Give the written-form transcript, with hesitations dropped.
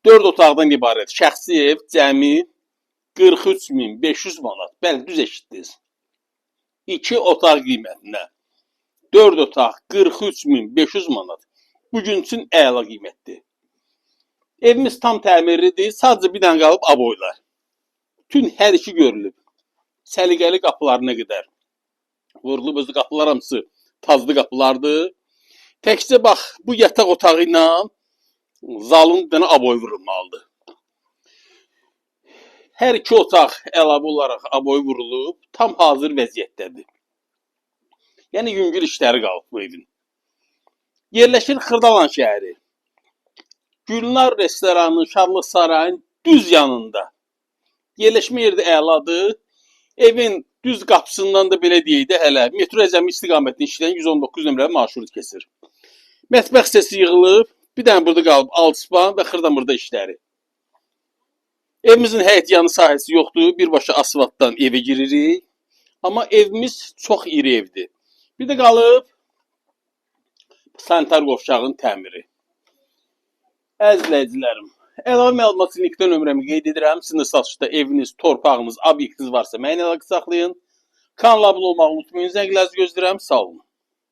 4 otaqdan ibarət şəxsi ev cəmi 43.500 manat. Bəli, düz eşitdiniz. 2 otaq qiymətinə 4 otaq 43.500 manat. Bugün üçün əla qiymətdir. Evimiz tam təmirlidir. Sadəcə bir dənə qalıb aboylar. Bütün hər işi görülüb. Səliqəli qapılarına qədər vurulub. Özü qapılar hamısı tazlı qapılardır. Təkcə bax, bu yataq otağı ilə zalın bir dənə aboy vurulmalıdır. Hər iki otaq əlavə olaraq aboy vurulub, tam hazır vəziyyətdədir. Yəni yüngül işləri qalıb bu evin. Yerləşir Xırdalan şəhəri. Gülnar restoranı Şadlıq Sarayın düz yanında. Yerləşmə yeri də əladır. Evin düz qapısından da belə deyək də hələ metro Əzəmi istiqamətində işləyən 119 nömrəli marşrut keçir. Mətbəx hissəsi yığılıb, bir dənə burada qalıb alçıpan və xırdamırda işləri. Evimizin həyət yanı sahəsi yoxdur, birbaşa asfaltdan evə giririk. Amma evimiz çox iri evdir. Bir də qalıb sanitar qovşağın təmiri. Əziz izləyicilərim, əlavə məlumat üçün linkdə nömrəmi qeyd edirəm. Sizin də satışda eviniz, torpağınız, obyektiniz varsa mənimlə əlaqə saxlayın. Kanala abunə olmağı unutmayın. Zənglərinizi gözləyirəm. Sağ olun.